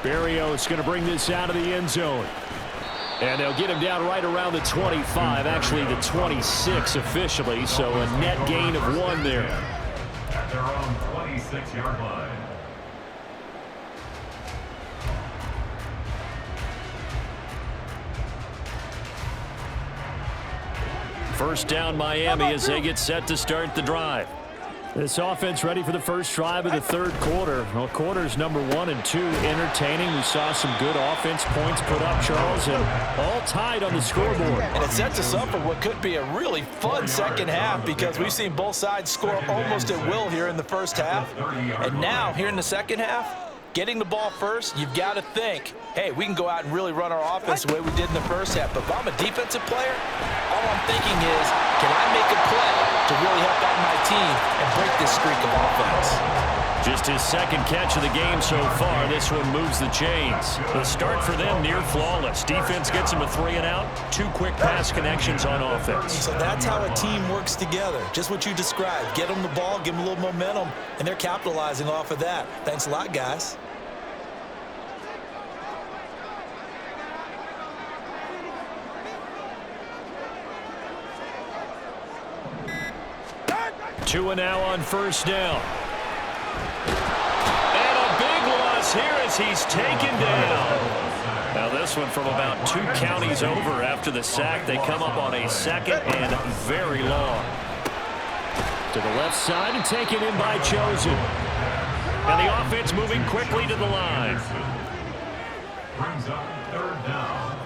Berrios going to bring this out of the end zone. And they'll get him down right around the 25, actually the 26 officially, so a net gain of 1 there. At their own 26-yard line. First down Miami as they get set to start the drive. This offense ready for the first drive of the third quarter. Well, quarters number 1 and 2 entertaining. We saw some good offense points put up, Charles, and all tied on the scoreboard. And it sets us up for what could be a really fun second half because we've seen both sides score almost at will here in the first half. And now, here in the second half, getting the ball first, you've got to think, hey, we can go out and really run our offense the way we did in the first half. But if I'm a defensive player, all I'm thinking is, can I make a play to really help out my team and break this streak of offense? Just his second catch of the game so far. This one moves the chains. The start for them near flawless. Defense gets him a 3 and out. 2 quick pass connections on offense. So that's how a team works together. Just what you described. Get them the ball, give them a little momentum, and they're capitalizing off of that. Thanks a lot, guys. Two and now on first down. And a big loss here as he's taken down. Now this one from about 2 counties over after the sack. They come up on a second and very long. To the left side and taken in by Chosen. And the offense moving quickly to the line. Brings up third down.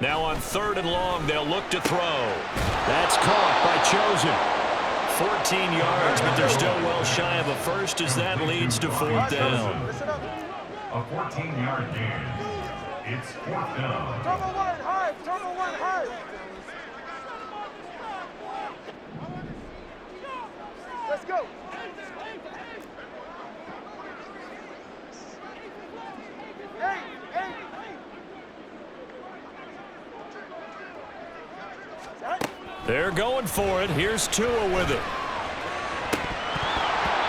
Now on 3rd and long, they'll look to throw. That's caught by Chosen. 14 yards, but they're still well shy of a first as that leads to 4th down. A 14-yard gain. It's 4th down. Let's go. They're going for it. Here's Tua with it.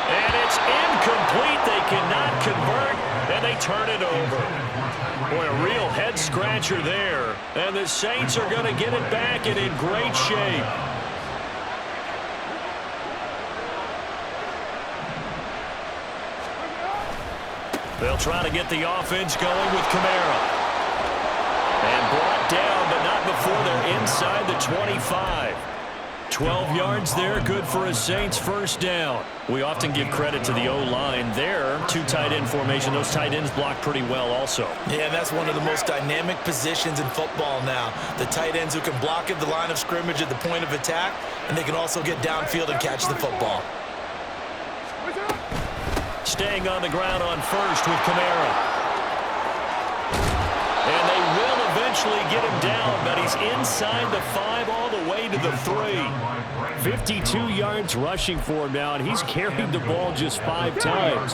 And it's incomplete. They cannot convert, and they turn it over. Boy, a real head-scratcher there. And the Saints are going to get it back and in great shape. They'll try to get the offense going with Kamara. And brought down, but not before they're inside the 25. 12 yards there, good for a Saints first down. We often give credit to the O-line there. 2 tight end formation. Those tight ends block pretty well also. Yeah, that's one of the most dynamic positions in football now. The tight ends who can block at the line of scrimmage at the point of attack, and they can also get downfield and catch the football. Staying on the ground on first with Kamara. And they will eventually get him down, but he's inside the 5 all the way to the 3. 52 yards rushing for him now, and he's carried the ball just 5 times.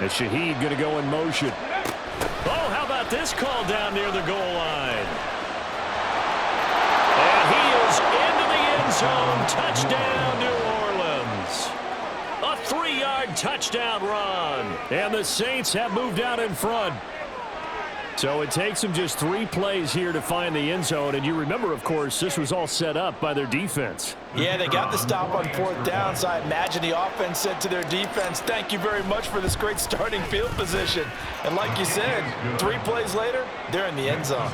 And Shaheed going to go in motion. Oh, how about this call down near the goal line? And he is into the end zone. Touchdown, New Orleans. A 3-yard touchdown run. And the Saints have moved out in front. So it takes them just 3 plays here to find the end zone. And you remember, of course, this was all set up by their defense. Yeah, they got the stop on 4th down, so I imagine the offense said to their defense, thank you very much for this great starting field position. And like you said, 3 plays later, they're in the end zone.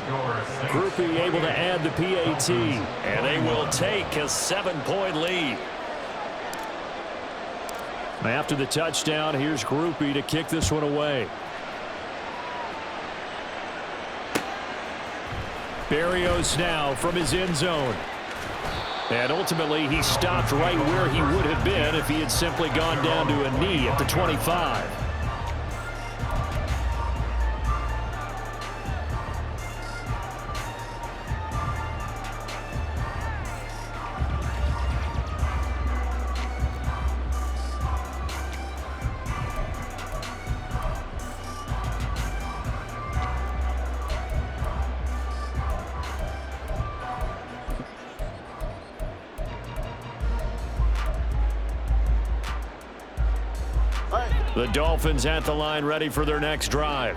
Groupie able to add the PAT. And they will take a 7-point lead. After the touchdown, here's Groupie to kick this one away. Berrios now from his end zone. And ultimately, he stopped right where he would have been if he had simply gone down to a knee at the 25. The Dolphins at the line, ready for their next drive.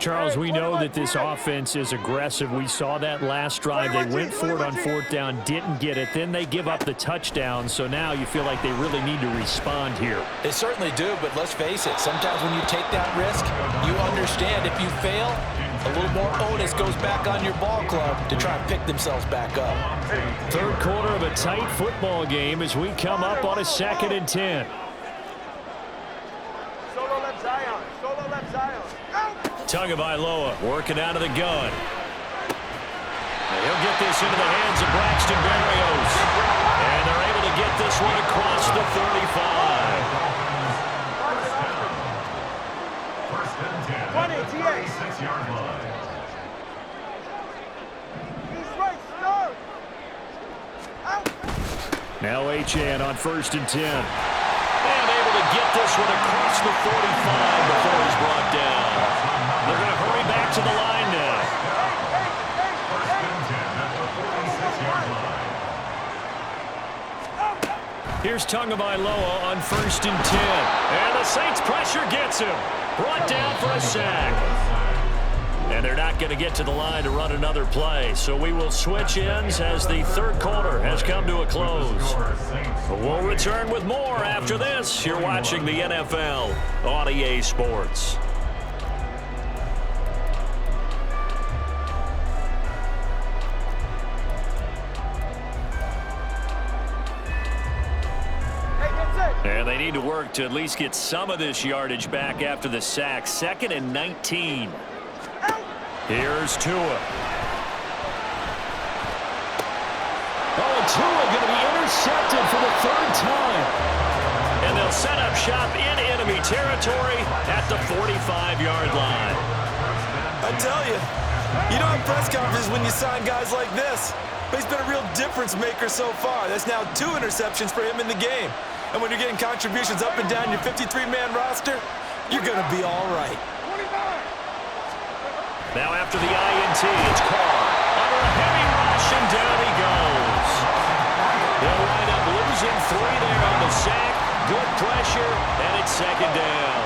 Charles, we know that this offense is aggressive. We saw that last drive. They went for it on fourth down, didn't get it. Then they give up the touchdown. So now you feel like they really need to respond here. They certainly do, but let's face it. Sometimes when you take that risk, you understand if you fail, a little more onus goes back on your ball club to try and pick themselves back up. Third quarter of a tight football game as we come up on a 2nd and 10. Solo left Zion. Solo left Zion. Tagovailoa working out of the gun. He'll get this into the hands of Braxton Berrios. And they're able to get this one across the 35. First and 10. 20, TA. 36-yard line. He's right, start. Out. Now Achane on 1st and 10. And able to get this one across the 45 before he's brought down. They're going to hurry back to the line now. First and 10 at the 46-yard line. Here's Tagovailoa on 1st and 10. And the Saints pressure gets him. Brought down for a sack. And they're not going to get to the line to run another play. So we will switch ends as the third quarter has come to a close. We'll return with more after this. You're watching the NFL on EA Sports. And they need to work to at least get some of this yardage back after the sack. 2nd and 19. Here's Tua. Oh, and Tua going to be intercepted for the 3rd time. And they'll set up shop in enemy territory at the 45-yard line. I tell you, you don't have press conferences when you sign guys like this. But he's been a real difference maker so far. That's now 2 interceptions for him in the game. And when you're getting contributions up and down your 53-man roster, you're going to be all right. Now after the INT, it's Carr. Under a heavy rush, and down he goes. They'll wind up losing 3 there on the sack. Good pressure, and it's 2nd down.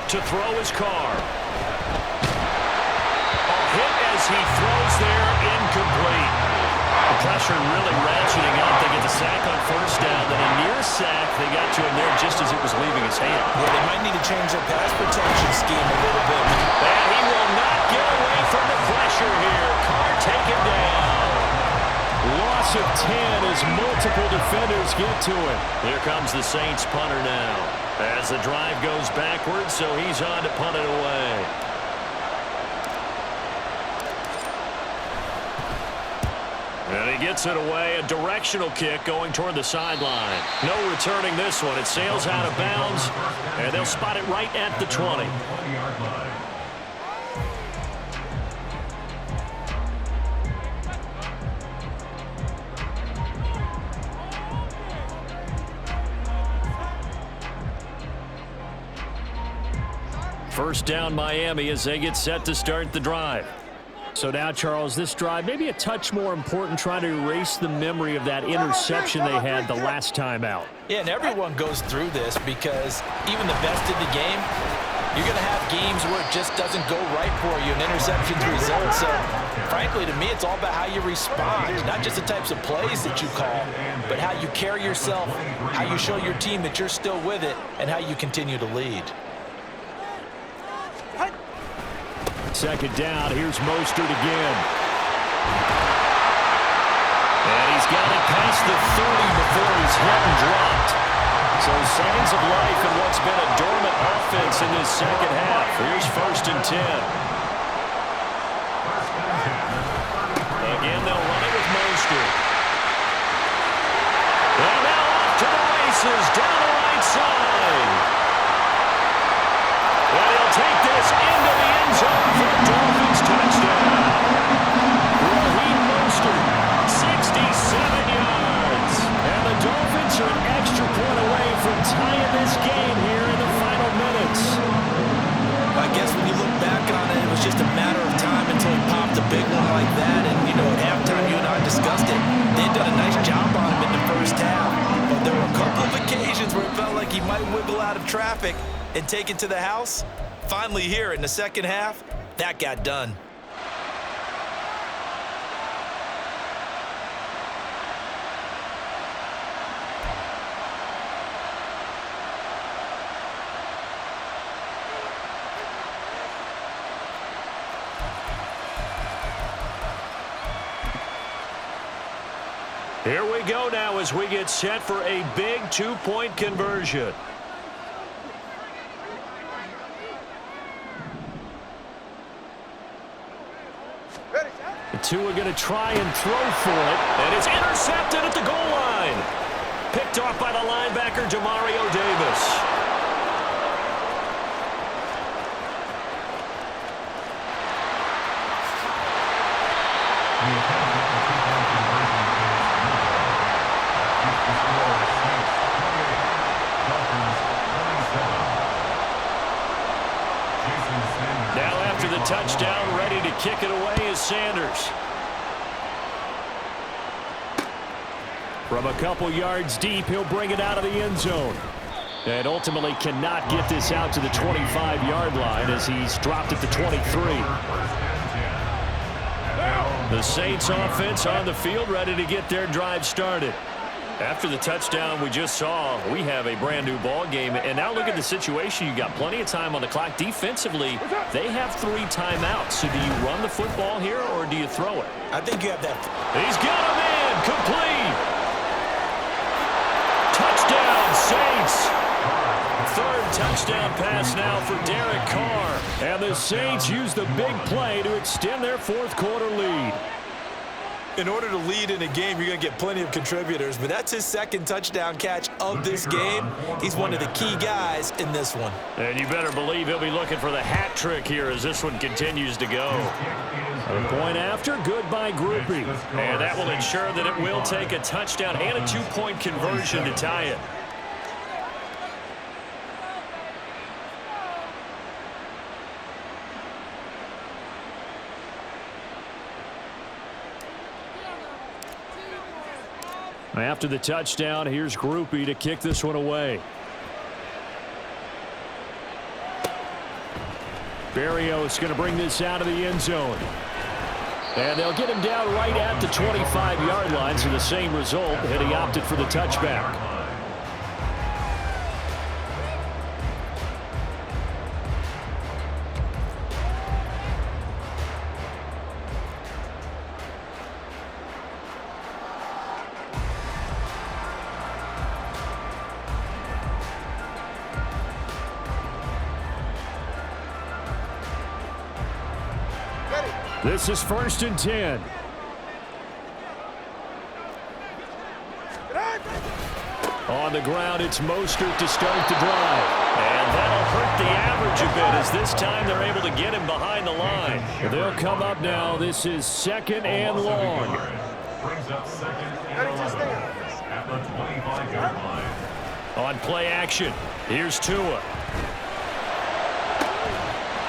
To throw is Carr. A hit as he throws there, incomplete. The pressure really ratcheting up. They get the sack on 1st down, then a near sack. They got to him there just as it was leaving his hand. Yeah, they might need to change their pass protection scheme a little bit. And he will not get away from the pressure here. Carr taken down. Loss of 10 as multiple defenders get to it. Here comes the Saints punter now. As the drive goes backwards, so he's on to punt it away. And he gets it away. A directional kick going toward the sideline. No returning this one. It sails out of bounds, and they'll spot it right at the 20. 20-yard line. First down Miami as they get set to start the drive. So now, Charles, this drive maybe a touch more important, trying to erase the memory of that interception they had the last time out. Yeah, and everyone goes through this because even the best in the game, you're going to have games where it just doesn't go right for you and interceptions result. So, frankly, to me, it's all about how you respond, not just the types of plays that you call, but how you carry yourself, how you show your team that you're still with it, and how you continue to lead. 2nd down, here's Mostert again. And he's got it past the 30 before he's hit and dropped. So signs of life in what's been a dormant offense in this second half. Here's 1st and 10. Again, they'll run it with Mostert. And now off to the races, down the right side. And he'll take this into the end zone for a Dolphins touchdown. Raheem Mostert, 67 yards. And the Dolphins are an extra point away from tying this game here in the final minutes. I guess when you look back on it, it was just a matter of time until he popped a big one like that. might wiggle out of traffic and take it to the house. Finally here in the second half, that got done. Here we go now as we get set for a big two-point conversion. The two are going to try and throw for it, and it's intercepted at the goal line. Picked off by the linebacker, Demario Davis. Now after the touchdown, ready to kick it away is Sanders. From a couple yards deep, he'll bring it out of the end zone. And ultimately cannot get this out to the 25-yard line as he's dropped at the 23. The Saints offense on the field, ready to get their drive started. After the touchdown we just saw, we have a brand new ball game. And now look at the situation. You got plenty of time on the clock. Defensively, they have 3 timeouts. So do you run the football here or do you throw it? I think you have that. He's got him in. Complete. Touchdown, Saints. Third touchdown pass now for Derek Carr. And the Saints use the big play to extend their fourth quarter lead. In order to lead in a game, you're going to get plenty of contributors, but that's his second touchdown catch of this game. He's one of the key guys in this one. And you better believe he'll be looking for the hat trick here as this one continues to go. A point after, good by Groupie. And that will ensure that it will take a touchdown and a 2-point conversion to tie it. After the touchdown, here's Groupie to kick this one away. Berrios going to bring this out of the end zone. And they'll get him down right at the 25-yard line, so the same result, and he opted for the touchback. This is 1st and 10. On the ground, it's Mostert to start the drive. And that'll hurt the average a bit as this time they're able to get him behind the line. They'll come up now. This is 2nd and long. Brings up 2nd and 11 at the 25-yard line. On play action, here's Tua.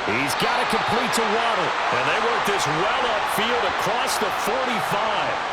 He's got to complete to Waddle. And they work this well upfield across the 45.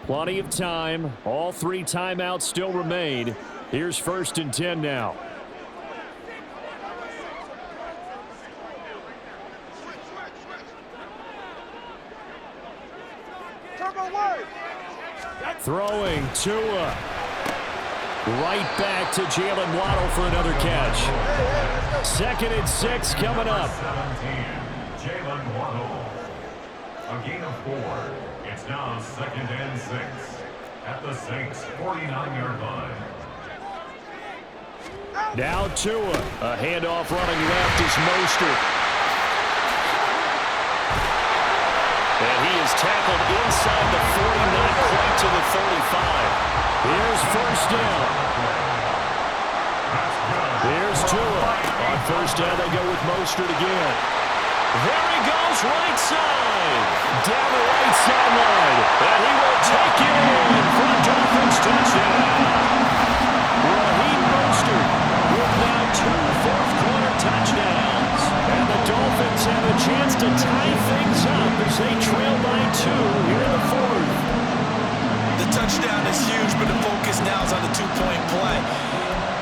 Plenty of time. All 3 timeouts still remain. Here's 1st and 10 now. Throwing Tua. Right back to Jalen Waddle for another catch. 2nd and 6 coming up. 17, Jalen Waddle. A gain of 4. It's now 2nd and 6 at the Saints' 49-yard line. Now Tua. A handoff running left is Mostert. And he is tackled inside the 40, not quite to the 35. Here's 1st down. Here's Tua. On 1st down, they go with Mostert again. There he goes, right side. down the right sideline. And he will take it in for a Dolphins touchdown. Raheem Mostert with now 2 fourth-quarter touchdowns. And the Dolphins have a chance to tie things up as they trail by 2 here in the fourth. The touchdown is huge, but the focus now is on the two-point play.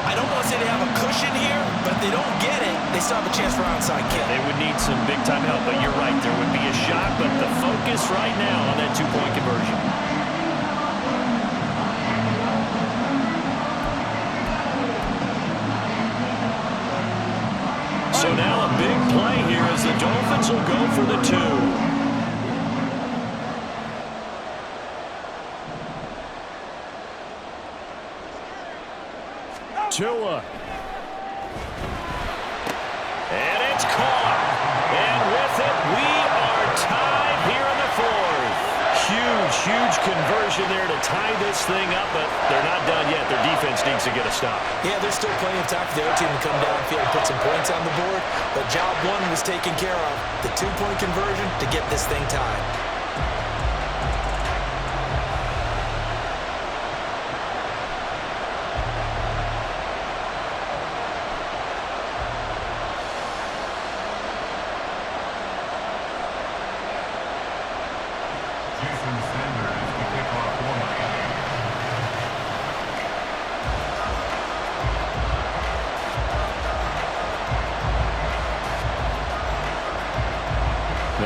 I don't want to say they have a cushion here, but if they don't get it, they still have a chance for onside kick. They would need some big-time help, but you're right. There would be a shot, but the focus right now on that two-point conversion. So now a big play here as the Dolphins will go for the 2. Tua. And it's caught. And with it, we are tied here in the fourth. Huge conversion there to tie this thing up, but they're not done yet. Their defense needs to get a stop. Yeah, there's still plenty of time for the other team to come downfield and put some points on the board, but job one was taken care of. The two-point conversion to get this thing tied.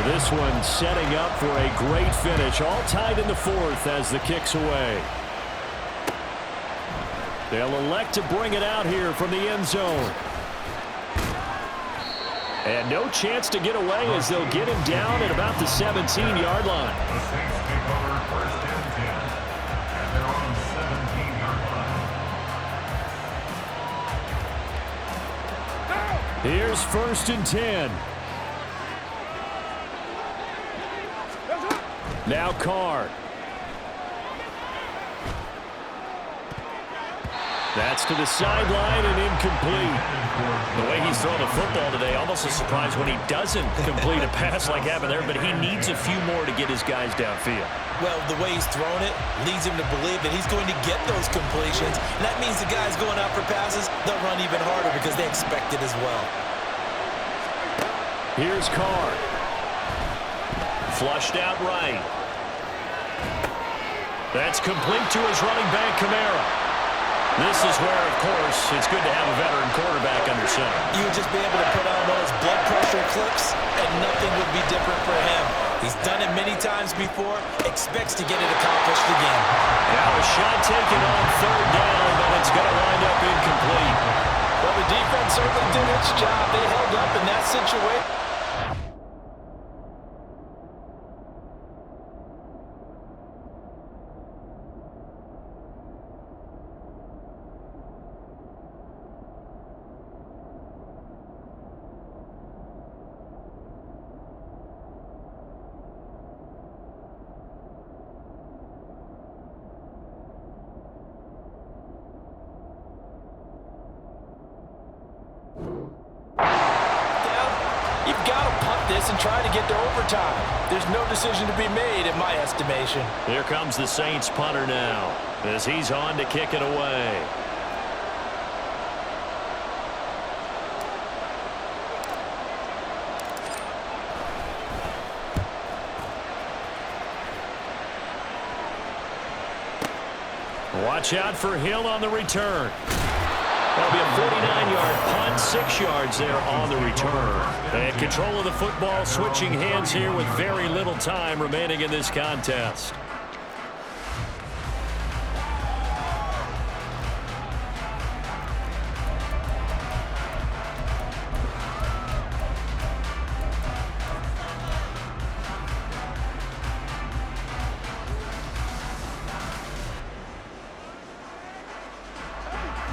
This one setting up for a great finish. All tied in the fourth as the kick's away. They'll elect to bring it out here from the end zone. And no chance to get away as they'll get him down at about the 17-yard line. The Saints take over first and 10 at their own 17-yard line. Here's first and 10. Now Carr. That's to the sideline and incomplete. The way he's throwing the football today, almost a surprise when he doesn't complete a pass like happened there, but he needs a few more to get his guys downfield. Well, the way he's thrown it leads him to believe that he's going to get those completions. And that means the guys going out for passes, they'll run even harder because they expect it as well. Here's Carr. Flushed out right. That's complete to his running back, Kamara. This is where, of course, it's good to have a veteran quarterback under center. You would just be able to put on those blood pressure clips, and nothing would be different for him. He's done it many times before, expects to get it accomplished again. Now a shot taken on third down, but it's going to wind up incomplete. Well, the defense certainly did its job. They held up in that situation. And try to get to overtime. There's no decision to be made in my estimation. Here comes the Saints punter now as he's on to kick it away. Watch out for Hill on the return. That'll be a 49-yard punt, 6 yards there on the return. And control of the football, switching hands here with very little time remaining in this contest.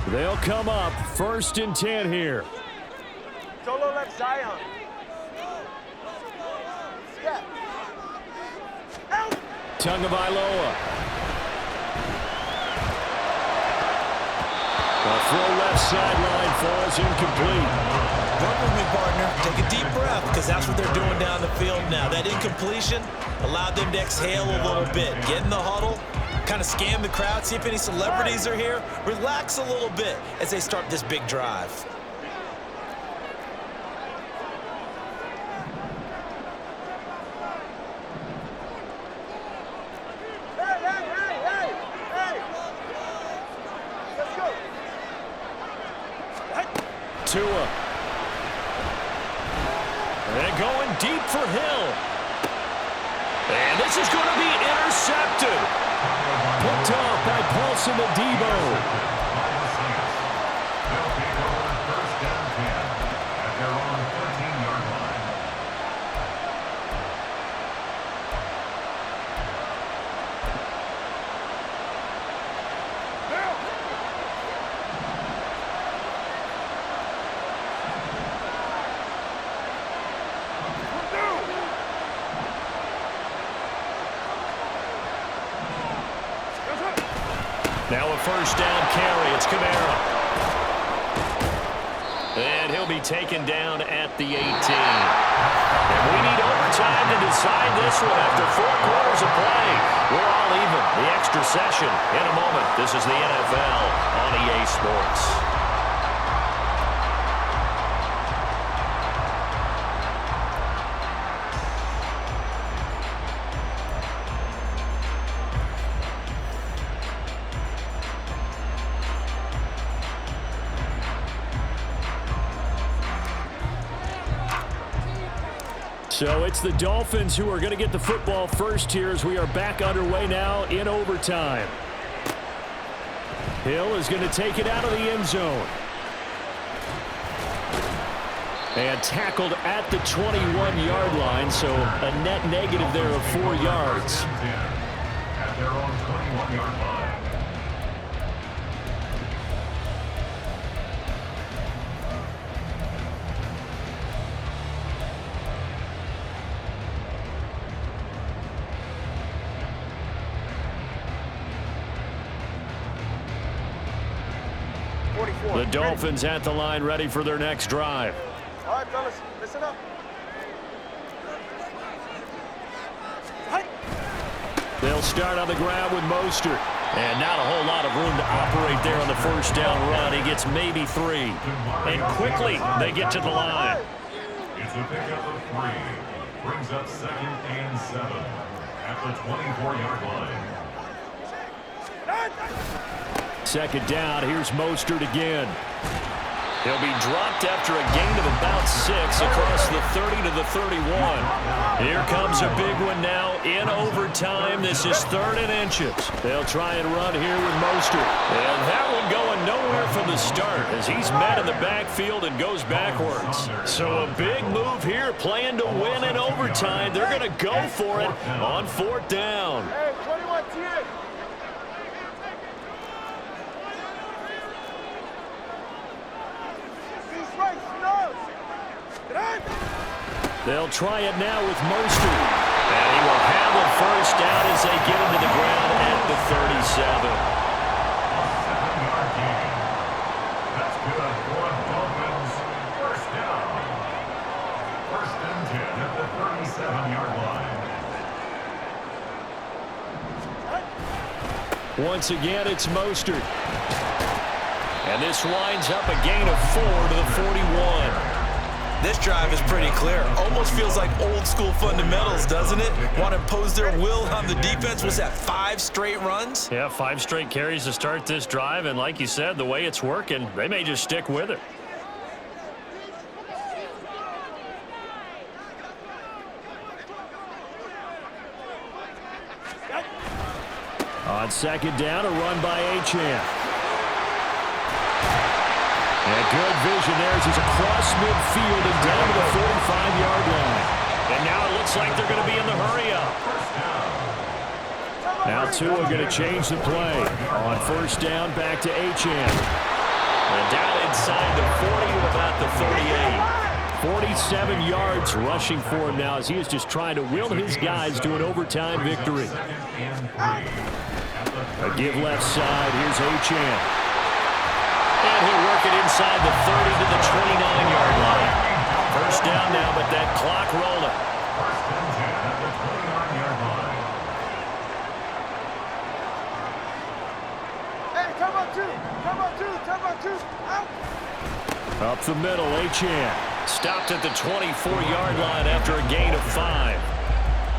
They'll come up first and 10 here. Solo left Zion. Step. Out. Tagovailoa. A throw left sideline falls incomplete. Run with me, partner. Take a deep breath, because that's what they're doing down the field now. That incompletion allowed them to exhale a little bit. Get in the huddle, kind of scan the crowd, see if any celebrities are here. Relax a little bit as they start this big drive. Tua. And going deep for Hill. And this is going to be intercepted. Picked off by Paulson Adebo. They'll take over first down 10 at their own 13-yard line. Now a first down carry. It's Kamara. And he'll be taken down at the 18. And we need overtime to decide this one after 4 quarters of play. We're all even. The extra session in a moment. This is the NFL on EA Sports. So it's the Dolphins who are going to get the football first here as we are back underway now in overtime. Hill is going to take it out of the end zone. And tackled at the 21-yard line, so a net negative there of 4 yards. At their own 21-yard line. The Dolphins at the line ready for their next drive. All right, fellas, listen up. They'll start on the ground with Mostert. And not a whole lot of room to operate there on the first down run. He gets maybe 3. And quickly they get to the line. It's a pickup of 3. Brings up 2nd and 7 at the 24-yard line. Second down, here's Mostert again. He'll be dropped after a gain of about 6 across the 30 to the 31. Here comes a big one now in overtime. This is 3rd and inches. They'll try and run here with Mostert. And that one going nowhere from the start as he's met in the backfield and goes backwards. So a big move here, playing to win in overtime. They're going to go for it on 4th down. Hey, 21 TA. They'll try it now with Mostert. And he will have a first down as they get him to the ground at the 37. A 7-yard gain. That's good for Dolphins. First down. 1st and 10 at the 37-yard line. Once again, it's Mostert. And this winds up a gain of 4 to the 41. This drive is pretty clear. Almost feels like old school fundamentals, doesn't it? Want to impose their will on the defense. Was that 5 straight runs? Yeah, 5 straight carries to start this drive, and like you said, the way it's working, they may just stick with it. On second down, a run by Achane. And good vision there as he's across midfield and down to the 45-yard line. And now it looks like they're going to be in the hurry-up. Now Tua going to change the play. On first down, back to Achane. And down inside the 40 to about the 38. 47 yards rushing for him now as he is just trying to will his guys to an overtime victory. A give left side. Here's Achane. And he'll work it inside the 30 to the 29-yard line. First down now, but that clock rolling. First and 10 at the 29-yard line. Hey, come on, two. Come on, two. Come on, two. Out. Up the middle, Achan. Stopped at the 24-yard line after a gain of 5.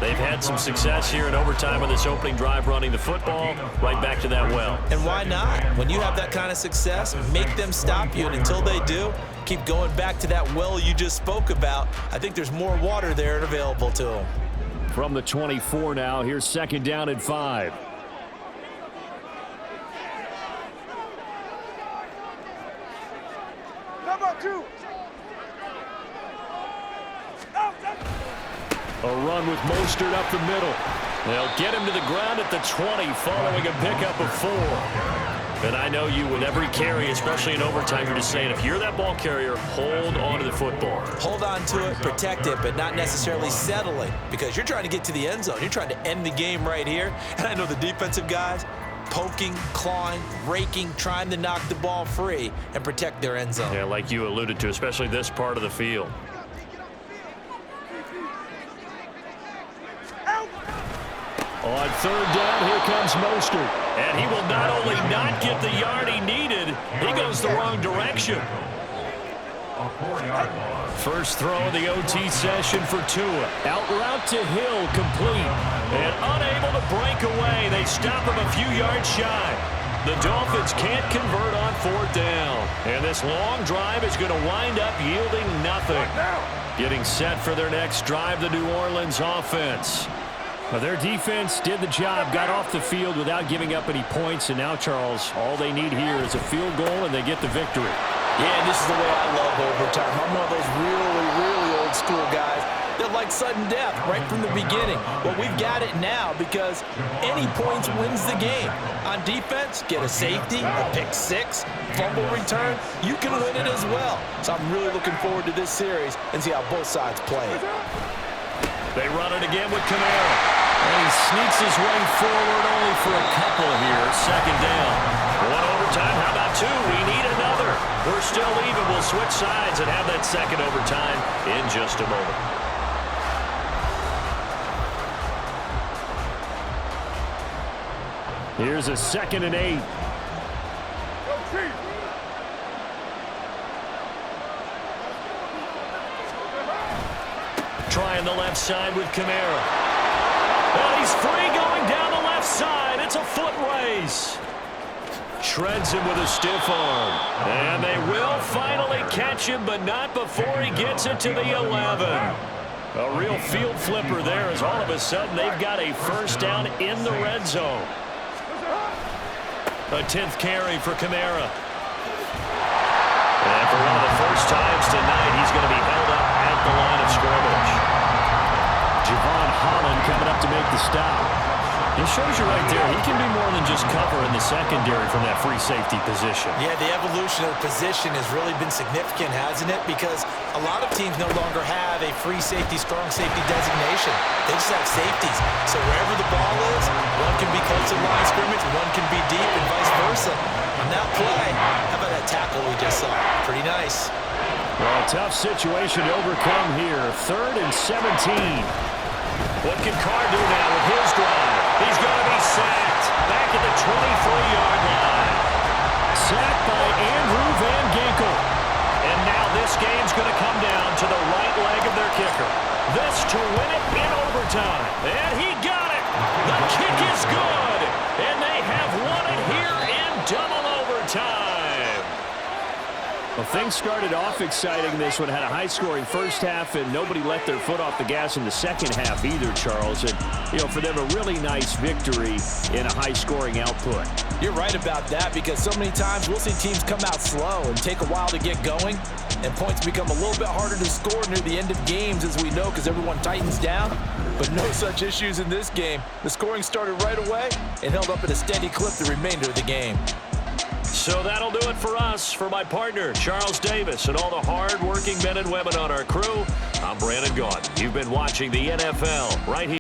They've had some success here in overtime on this opening drive running the football. Right back to that well. And why not? When you have that kind of success, make them stop you. And until they do, keep going back to that well you just spoke about. I think there's more water there and available to them. From the 24 now, here's second down and 5. Come on, two. A run with Mostert up the middle. They'll get him to the ground at the 20 following a pickup of 4. And I know you with every carry, especially in overtime, you're just saying if you're that ball carrier, hold on to the football. Hold on to it, protect it, but not necessarily settling because you're trying to get to the end zone. You're trying to end the game right here. And I know the defensive guys poking, clawing, raking, trying to knock the ball free and protect their end zone. Yeah, like you alluded to, especially this part of the field. On third down, here comes Mostert. And he will not only not get the yard he needed, he goes the wrong direction. A 4-yard loss. First throw of the OT session for Tua. Out route to Hill, complete. And unable to break away. They stop him a few yards shy. The Dolphins can't convert on fourth down. And this long drive is going to wind up yielding nothing. Getting set for their next drive, the New Orleans offense. Well, their defense did the job, got off the field without giving up any points, and now, Charles, all they need here is a field goal, and they get the victory. Yeah, this is the way I love overtime. I'm one of those really, really old school guys that like sudden death right from the beginning. Well, we've got it now because any points wins the game. On defense, get a safety, a pick six, fumble return, you can win it as well. So I'm really looking forward to this series and see how both sides play. They run it again with Kamara. And he sneaks his way forward only for a couple here. Second down. One overtime. How about 2? We need another. We're still even. We'll switch sides and have that second overtime in just a moment. Here's a 2nd and 8. Trying the left side with Kamara. And he's free going down the left side. It's a foot race. Shreds him with a stiff arm. And they will finally catch him, but not before he gets it to the 11. A real field flipper there as all of a sudden they've got a first down in the red zone. A 10th carry for Kamara. And for one of the first times tonight, he's going to be held up at the line of scrimmage. Javon Holland coming up to make the stop. It shows you right there, he can do more than just cover in the secondary from that free safety position. Yeah, the evolution of the position has really been significant, hasn't it? Because a lot of teams no longer have a free safety, strong safety designation. They just have safeties. So wherever the ball is, one can be close to the line of scrimmage, one can be deep, and vice versa. On that play, how about that tackle we just saw? Pretty nice. Well, a tough situation to overcome here. 3rd and 17. What can Carr do now with his drive? He's going to be sacked back at the 23-yard line. Sacked by Andrew Van Ginkel. And now this game's going to come down to the right leg of their kicker. This to win it in overtime. And he got it. The kick is good. And they have won it here in double overtime. Well, things started off exciting. This one had a high-scoring first half, and nobody let their foot off the gas in the second half either, Charles. And, you know, for them, a really nice victory in a high-scoring output. You're right about that because so many times we'll see teams come out slow and take a while to get going, and points become a little bit harder to score near the end of games, as we know, because everyone tightens down. But no such issues in this game. The scoring started right away and held up at a steady clip the remainder of the game. So that'll do it for us. For my partner, Charles Davis, and all the hard-working men and women on our crew, I'm Brandon Gaudin. You've been watching the NFL right here.